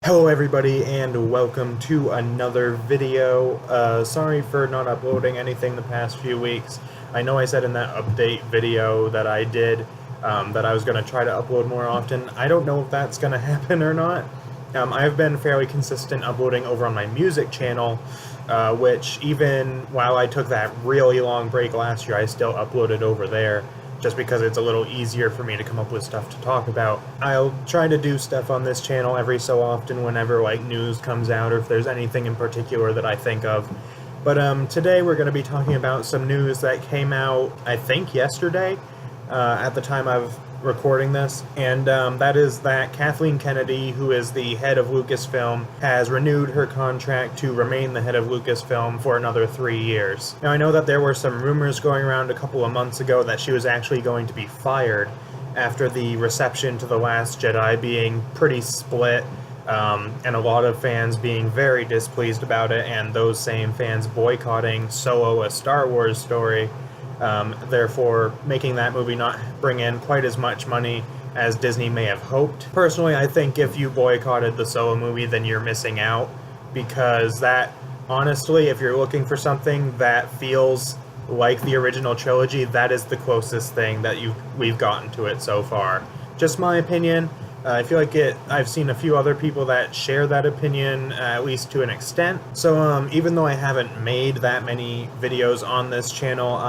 Hello everybody and welcome to another video. Sorry for not uploading anything the past few weeks. I know I said in that update video that I did that I was going to try to upload more often. I don't know if that's going to happen or not. I've been fairly consistent uploading over on my music channel, which even while I took that really long break last year, I still uploaded over there, just because it's a little easier for me to come up with stuff to talk about. I'll try to do stuff on this channel every so often whenever like news comes out or if there's anything in particular that I think of. But today we're going to be talking about some news that came out, I think, yesterday, at the time of recording this, and that is that Kathleen Kennedy, who is the head of Lucasfilm, has renewed her contract to remain the head of Lucasfilm for another 3 years. Now, I know that there were some rumors going around a couple of months ago that she was actually going to be fired after the reception to The Last Jedi being pretty split, and a lot of fans being very displeased about it, and those same fans boycotting Solo, a Star Wars story, therefore making that movie not bring in quite as much money as Disney may have hoped. Personally, I think if you boycotted the Solo movie, then you're missing out, because that, honestly, if you're looking for something that feels like the original trilogy, that is the closest thing that we've gotten to it so far. Just my opinion. I feel like I've seen a few other people that share that opinion, at least to an extent. So even though I haven't made that many videos on this channel,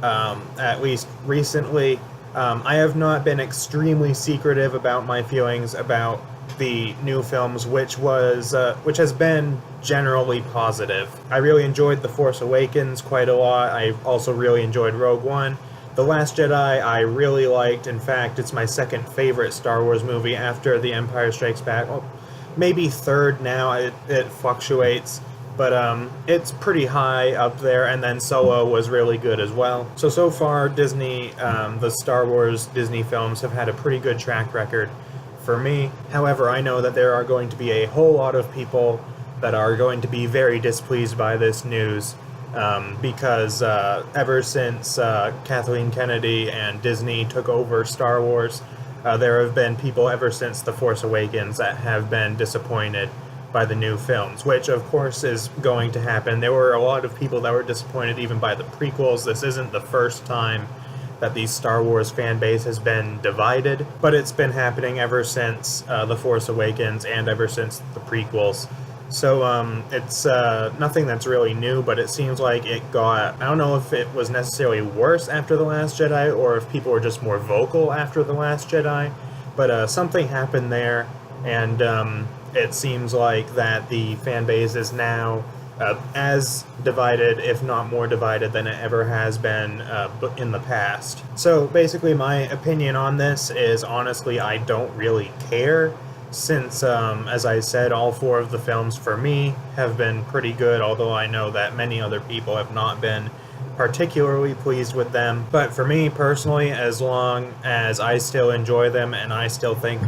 at least recently, I have not been extremely secretive about my feelings about the new films, which has been generally positive. I really enjoyed The Force Awakens quite a lot. I also really enjoyed Rogue One. The Last Jedi I really liked. In fact, it's my second favorite Star Wars movie after The Empire Strikes Back. Well, maybe third now, it fluctuates, but it's pretty high up there, and then Solo was really good as well. So far, Disney, the Star Wars Disney films have had a pretty good track record for me. However, I know that there are going to be a whole lot of people that are going to be very displeased by this news. Because ever since Kathleen Kennedy and Disney took over Star Wars, there have been people ever since The Force Awakens that have been disappointed by the new films, which of course is going to happen. There were a lot of people that were disappointed even by the prequels. This isn't the first time that the Star Wars fan base has been divided, but it's been happening ever since The Force Awakens and ever since the prequels. So it's nothing that's really new, but it seems like it got, I don't know if it was necessarily worse after The Last Jedi, or if people were just more vocal after The Last Jedi, but something happened there, and it seems like that the fan base is now as divided, if not more divided, than it ever has been in the past. So basically my opinion on this is, honestly, I don't really care. Since, as I said, all four of the films for me have been pretty good, although I know that many other people have not been particularly pleased with them. But for me personally, as long as I still enjoy them and I still think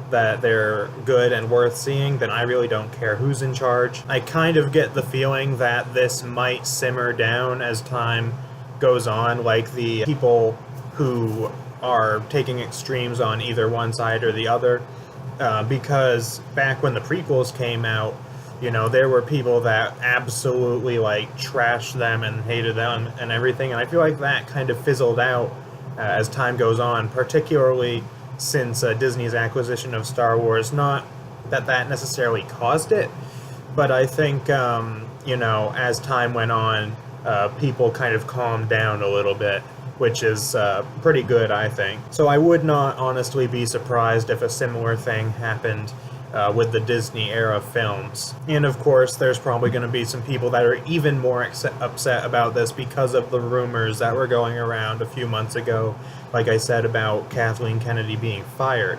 that they're good and worth seeing, then I really don't care who's in charge. I kind of get the feeling that this might simmer down as time goes on, like the people who are taking extremes on either one side or the other. Because back when the prequels came out, you know, there were people that absolutely, like, trashed them and hated them and everything, and I feel like that kind of fizzled out as time goes on, particularly since Disney's acquisition of Star Wars. Not that that necessarily caused it, but I think, you know, as time went on, people kind of calmed down a little bit, which is pretty good, I think. So I would not honestly be surprised if a similar thing happened with the Disney era films. And of course, there's probably going to be some people that are even more upset about this because of the rumors that were going around a few months ago, like I said, about Kathleen Kennedy being fired.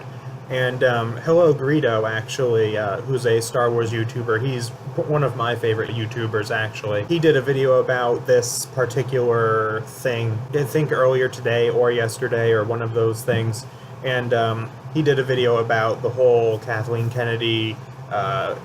And Hello Greedo, actually, who's a Star Wars YouTuber, he's one of my favorite YouTubers, actually. He did a video about this particular thing, I think earlier today or yesterday, or one of those things, and he did a video about the whole Kathleen Kennedy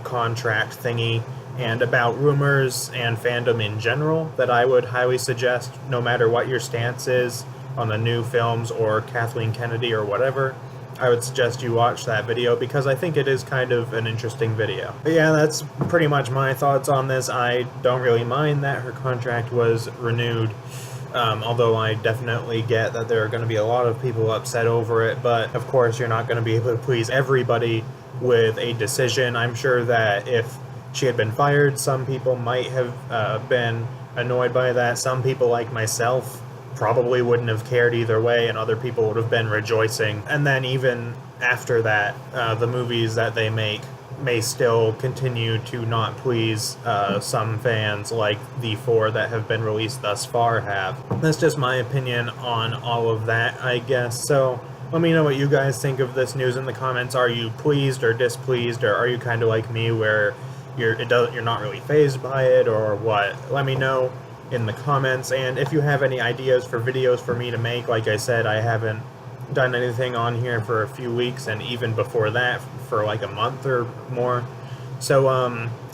contract thingy, and about rumors and fandom in general, that I would highly suggest, no matter what your stance is on the new films or Kathleen Kennedy or whatever, I would suggest you watch that video because I think it is kind of an interesting video. But yeah, that's pretty much my thoughts on this. I don't really mind that her contract was renewed, although I definitely get that there are going to be a lot of people upset over it, but of course you're not going to be able to please everybody with a decision. I'm sure that if she had been fired, some people might have been annoyed by that. Some people, like myself, probably wouldn't have cared either way, and other people would have been rejoicing. And then even after that, the movies that they make may still continue to not please some fans, like the 4 that have been released thus far have. That's just my opinion on all of that, I guess. So let me know what you guys think of this news in the comments. Are you pleased or displeased, or are you kind of like me where you're not really fazed by it, or what? Let me know in the comments. And if you have any ideas for videos for me to make, like I said, I haven't done anything on here for a few weeks, and even before that for like a month or more. So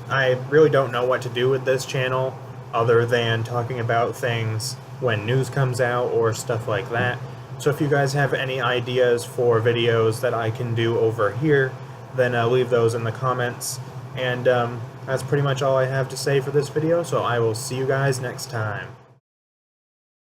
I really don't know what to do with this channel other than talking about things when news comes out or stuff like that. So if you guys have any ideas for videos that I can do over here, then leave those in the comments. And that's pretty much all I have to say for this video, so I will see you guys next time.